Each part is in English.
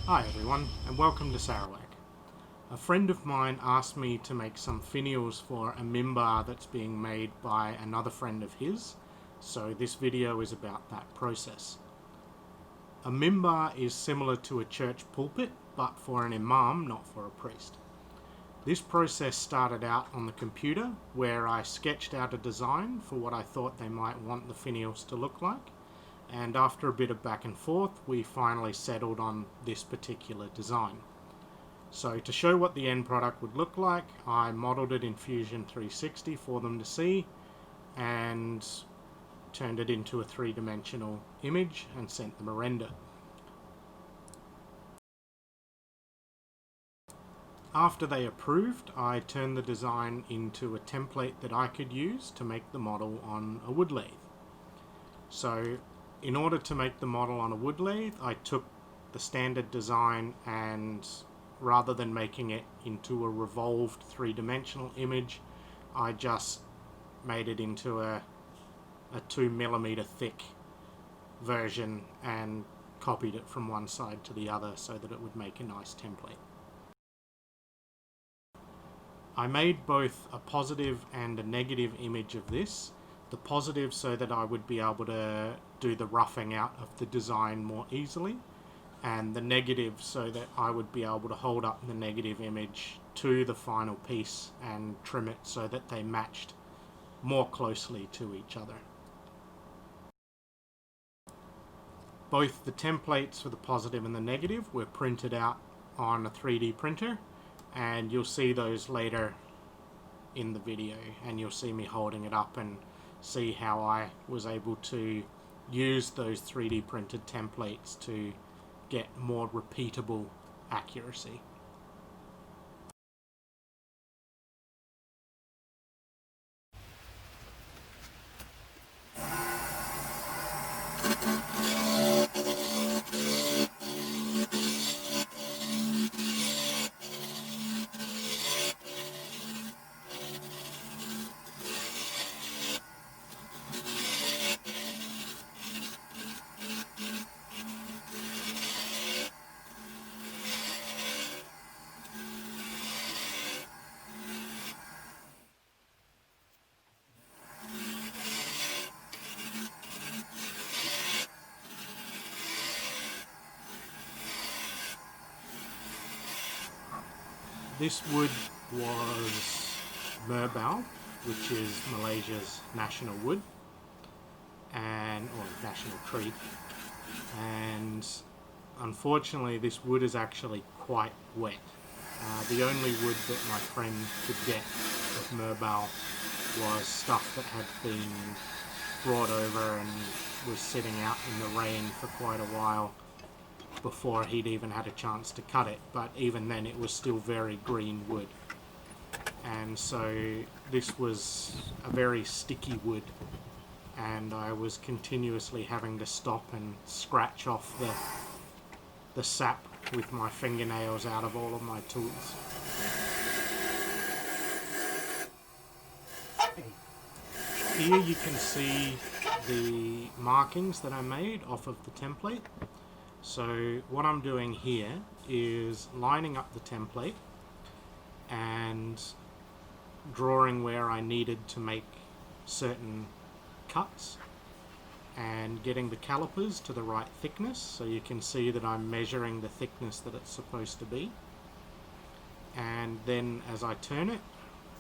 Hi everyone, and welcome to Sarawak. A friend of mine asked me to make some finials for a mimbar that's being made by another friend of his, so this video is about that process. A mimbar is similar to a church pulpit, but for an imam, not for a priest. This process started out on the computer, where I sketched out a design for what I thought they might want the finials to look like. And after a bit of back and forth, we finally settled on this particular design. So to show what the end product would look like, I modeled it in Fusion 360 for them to see and turned it into a three-dimensional image and sent them a render. After they approved, I turned the design into a template that I could use to make the model on a wood lathe. So in order to make the model on a wood lathe, I took the standard design and rather than making it into a revolved three-dimensional image, I just made it into a 2mm thick version and copied it from one side to the other so that it would make a nice template. I made both a positive and a negative image of this. The positive so that I would be able to do the roughing out of the design more easily, and the negative so that I would be able to hold up the negative image to the final piece and trim it so that they matched more closely to each other. Both the templates for the positive and the negative were printed out on a 3D printer, and you'll see those later in the video, and you'll see me holding it up and see how I was able to use those 3D printed templates to get more repeatable accuracy. This wood was merbau, which is Malaysia's national wood or national tree, and unfortunately this wood is actually quite wet. The only wood that my friend could get of merbau was stuff that had been brought over and was sitting out in the rain for quite a while before he'd even had a chance to cut it, but even then it was still very green wood, and so this was a very sticky wood, and I was continuously having to stop and scratch off the sap with my fingernails out of all of my tools. Here you can see the markings that I made off of the template. So what I'm doing here is lining up the template and drawing where I needed to make certain cuts and getting the calipers to the right thickness, so you can see that I'm measuring the thickness that it's supposed to be, and then as I turn it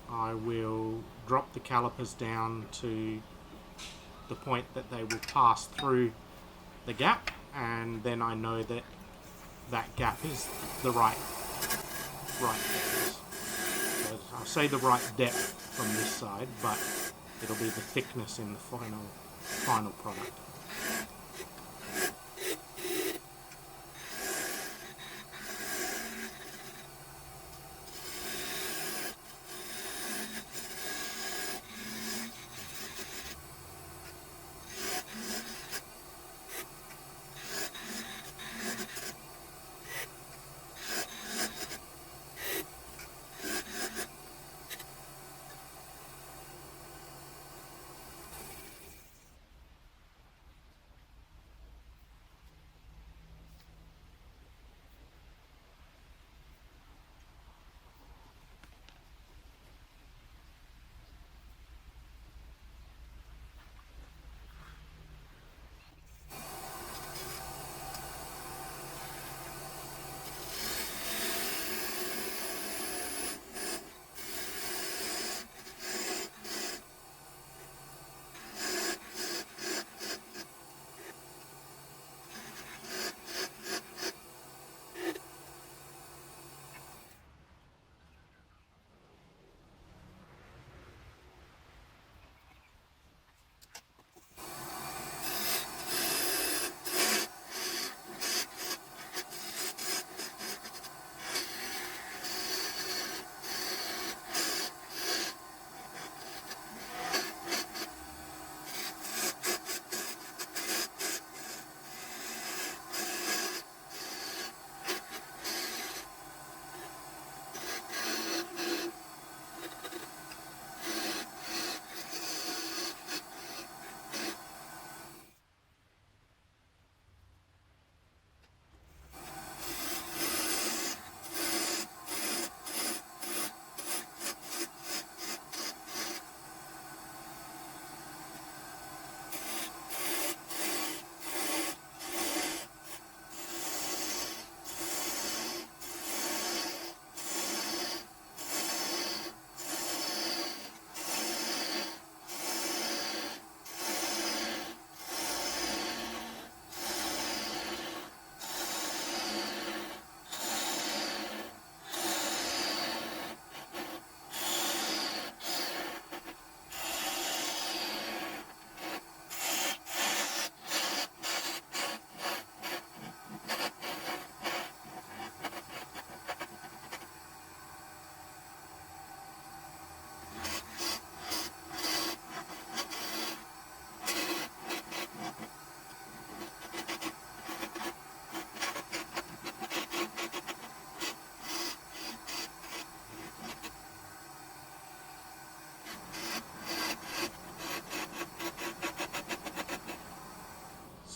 I will drop the calipers down to the point that they will pass through the gap, and then I know that that gap is the right thickness. So I'll say the right depth from this side, but it'll be the thickness in the final product.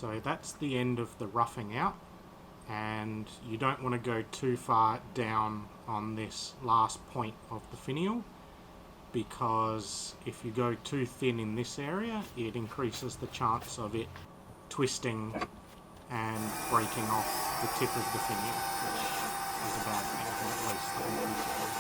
So that's the end of the roughing out, and you don't want to go too far down on this last point of the finial, because if you go too thin in this area, it increases the chance of it twisting and breaking off the tip of the finial, which is a bad thing, at least the conclusive.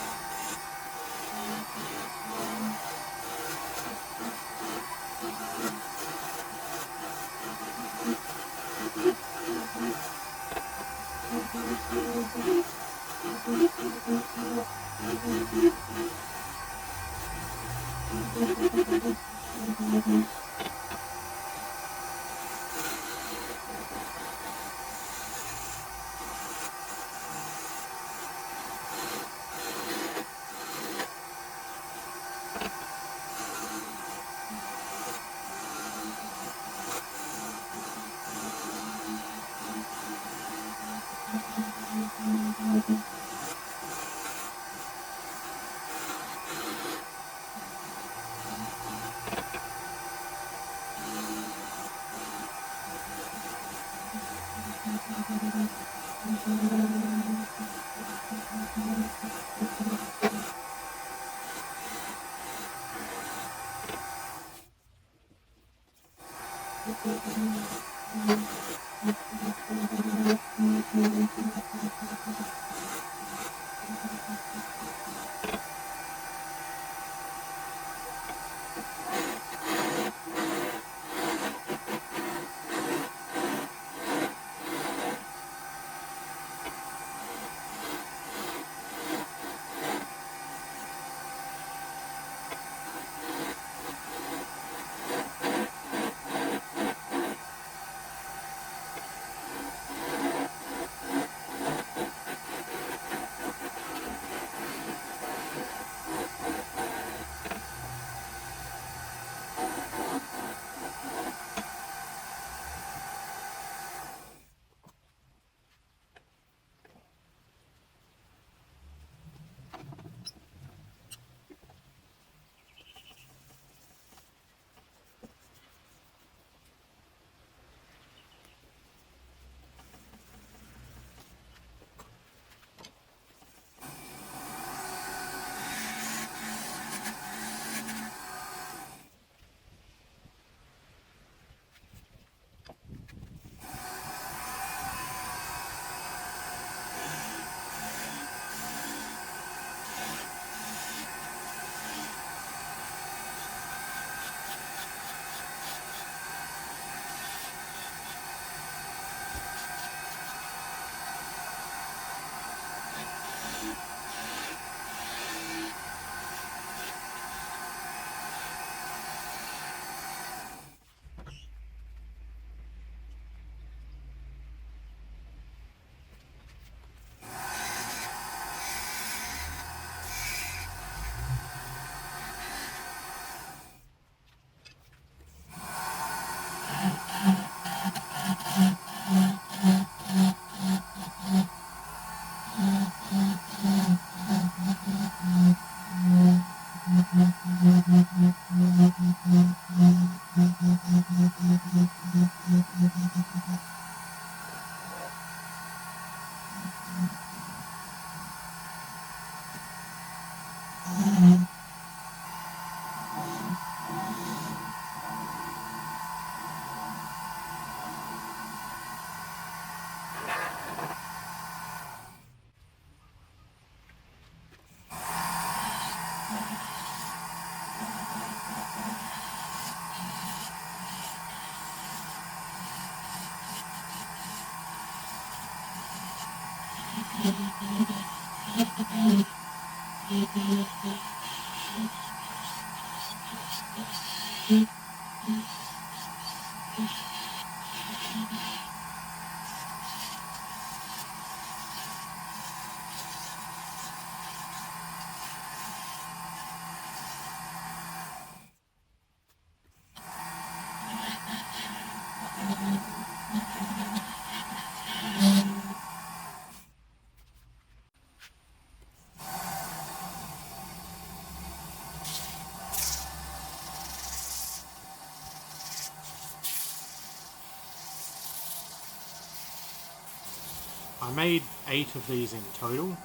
I made 8 of these in total,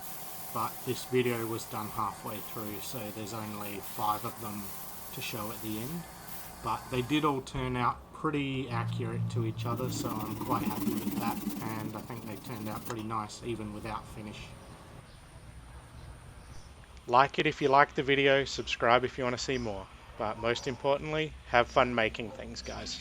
but this video was done halfway through, so there's only 5 of them to show at the end. But they did all turn out pretty accurate to each other, so I'm quite happy with that, and I think they turned out pretty nice even without finish. Like it if you liked the video, subscribe if you want to see more, but most importantly, have fun making things, guys.